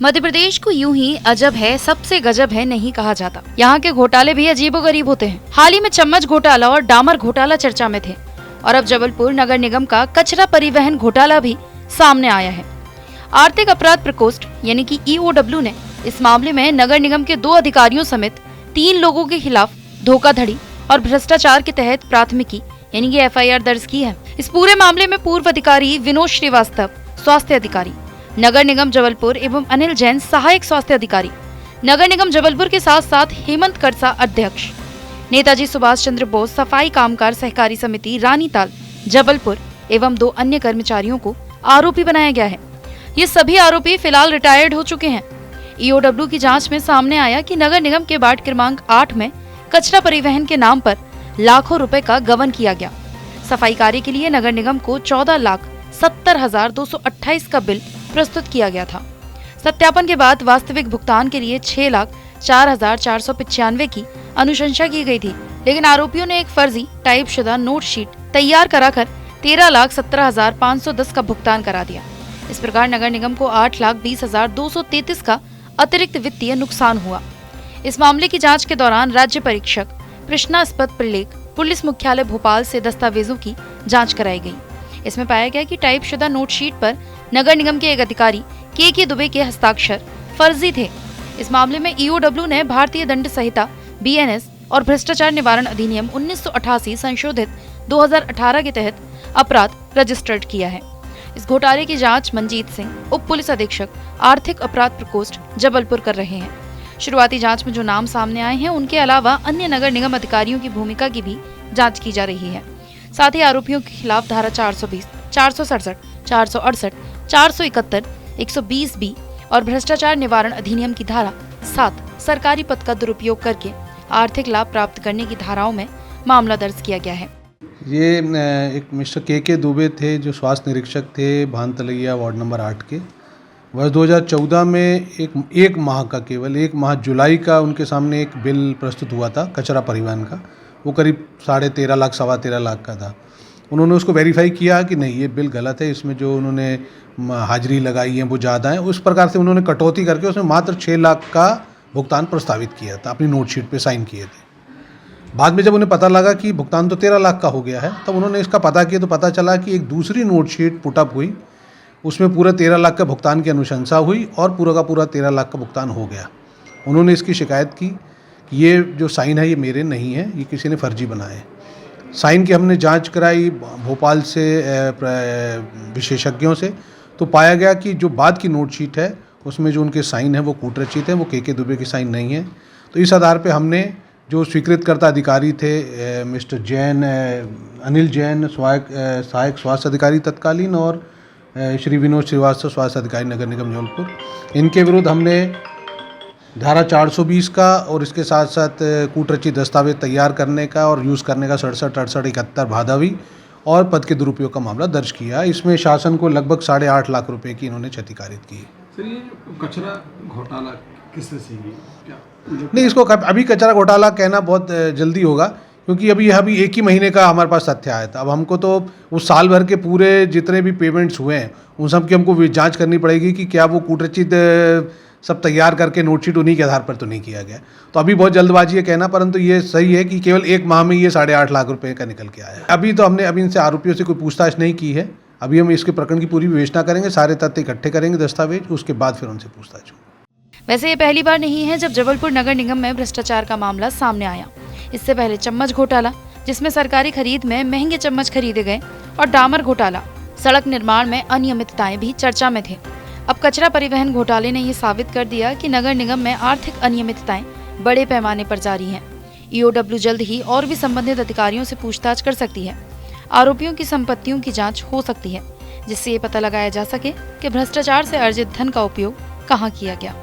मध्य प्रदेश को यूं ही अजब है, सबसे गजब है नहीं कहा जाता। यहाँ के घोटाले भी अजीबोगरीब होते हैं। हाल ही में चम्मच घोटाला और डामर घोटाला चर्चा में थे और अब जबलपुर नगर निगम का कचरा परिवहन घोटाला भी सामने आया है। आर्थिक अपराध प्रकोष्ठ यानी कि EOW ने इस मामले में नगर निगम के 2 अधिकारियों समेत 3 लोगों के खिलाफ धोखाधड़ी और भ्रष्टाचार के तहत प्राथमिकी यानी कि FIR दर्ज की है। इस पूरे मामले में पूर्व अधिकारी विनोद श्रीवास्तव स्वास्थ्य अधिकारी नगर निगम जबलपुर एवं अनिल जैन सहायक स्वास्थ्य अधिकारी नगर निगम जबलपुर के साथ साथ हेमंत करसा अध्यक्ष, नेताजी सुभाष चंद्र बोस सफाई कामगार सहकारी समिति रानीताल जबलपुर एवं 2 अन्य कर्मचारियों को आरोपी बनाया गया है। ये सभी आरोपी फिलहाल रिटायर्ड हो चुके हैं। EOW की जांच में सामने आया कि नगर निगम के वार्ड क्रमांक 8 में कचरा परिवहन के नाम पर लाखों रुपए का गबन किया गया। सफाई कार्य के लिए नगर निगम को 14,70,228 का बिल प्रस्तुत किया गया था। सत्यापन के बाद वास्तविक भुगतान के लिए 6,04,495 की अनुशंसा की गई थी, लेकिन आरोपियों ने एक फर्जी टाइप शुदा नोट शीट तैयार कराकर 13,17,510 का भुगतान करा दिया। इस प्रकार नगर निगम को 8,20,233 का अतिरिक्त वित्तीय नुकसान हुआ। इस मामले की जांच के दौरान राज्य परीक्षक प्रश्नास्पद प्रलेख पुलिस मुख्यालय भोपाल से दस्तावेजों की जांच कराई गई। इसमें पाया गया कि टाइप शुदा नोट शीट पर नगर निगम के एक अधिकारी के दुबे के हस्ताक्षर फर्जी थे। इस मामले में EOW ने भारतीय दंड संहिता BNS और भ्रष्टाचार निवारण अधिनियम 1988 संशोधित 2018 के तहत अपराध रजिस्टर्ड किया है। इस घोटाले की जांच मंजीत सिंह, उप पुलिस अधीक्षक आर्थिक अपराध प्रकोष्ठ जबलपुर कर रहे हैं। शुरुआती जांच में जो नाम सामने आए हैं उनके अलावा अन्य नगर निगम अधिकारियों की भूमिका की भी जांच की जा रही है। साथ ही आरोपियों के खिलाफ धारा 420, 467, 468, 471, 120B और भ्रष्टाचार निवारण अधिनियम की धारा 7 सरकारी पद का दुरुपयोग करके आर्थिक लाभ प्राप्त करने की धाराओं में मामला दर्ज किया गया है। ये एक मिस्टर के दुबे थे जो स्वास्थ्य निरीक्षक थे भानतलैया वार्ड नंबर 8 के। वर्ष 2014 में एक माह का, केवल 1 माह जुलाई का उनके सामने एक बिल प्रस्तुत हुआ था कचरा परिवहन का। वो करीब 13.5 लाख, 13.25 लाख का था। उन्होंने उसको वेरीफाई किया कि नहीं, ये बिल गलत है, इसमें जो उन्होंने हाजिरी लगाई है वो ज़्यादा है। उस प्रकार से उन्होंने कटौती करके उसमें मात्र 6 लाख का भुगतान प्रस्तावित किया था, अपनी नोट शीट पे साइन किए थे। बाद में जब उन्हें पता लगा कि भुगतान तो 13 लाख का हो गया है, तब उन्होंने इसका पता किया तो पता चला कि एक दूसरी नोट शीट पुटअप हुई, उसमें पूरा 13 लाख का भुगतान की अनुशंसा हुई और पूरा का पूरा 13 लाख का भुगतान हो गया। उन्होंने इसकी शिकायत की कि ये जो साइन है ये मेरे नहीं है, ये किसी ने फर्जी बनाए। साइन की हमने जांच कराई भोपाल से विशेषज्ञों से, तो पाया गया कि जो बाद की नोट शीट है उसमें जो उनके साइन है वो कूटरचित है, वो के दुबे की साइन नहीं है। तो इस आधार पे हमने जो स्वीकृतकर्ता अधिकारी थे मिस्टर जैन, अनिल जैन सहायक स्वास्थ्य अधिकारी तत्कालीन और श्री विनोद श्रीवास्तव स्वास्थ्य अधिकारी नगर निगम जबलपुर, इनके विरुद्ध हमने धारा 420 का और इसके साथ साथ कूटरचित दस्तावेज तैयार करने का और यूज़ करने का 67, 68, 71 भादावी और पद के दुरुपयोग का मामला दर्ज किया। इसमें शासन को लगभग 8.5 लाख रुपए की इन्होंने क्षति कारित की। सर, ये कचरा घोटाला किससे सही है क्या? नहीं, इसको अभी कचरा घोटाला कहना बहुत जल्दी होगा, क्योंकि अभी 1 ही महीने का हमारे पास तथ्य आया था। अब हमको तो उस साल भर के पूरे जितने भी पेमेंट्स हुए हैं उन सब की हमको जांच करनी पड़ेगी कि क्या वो कूटरचित सब तैयार करके नोटशीट उन्हीं के आधार पर तो नहीं किया गया। तो अभी बहुत जल्दबाजी है कहना, परंतु ये सही है कि केवल 1 माह में ये 8.5 लाख रुपए का निकल के आया है। अभी इनसे आरोपियों से कोई पूछताछ नहीं की है। अभी हम इसके प्रकरण की पूरी विवेचना करेंगे, सारे तथ्य इकट्ठे करेंगे, दस्तावेज, उसके बाद फिर उनसे पूछताछ होगी। वैसे ये पहली बार नहीं है जब जबलपुर नगर निगम में भ्रष्टाचार का मामला सामने आया। इससे पहले चम्मच घोटाला, जिसमें सरकारी खरीद में महंगे चम्मच खरीदे गए, और डामर घोटाला, सड़क निर्माण में अनियमितताएं भी चर्चा में थे। अब कचरा परिवहन घोटाले ने ये साबित कर दिया कि नगर निगम में आर्थिक अनियमितताएं बड़े पैमाने पर जारी हैं। EOW जल्द ही और भी संबंधित अधिकारियों से पूछताछ कर सकती है। आरोपियों की संपत्तियों की जांच हो सकती है, जिससे ये पता लगाया जा सके कि भ्रष्टाचार से अर्जित धन का उपयोग कहाँ किया गया।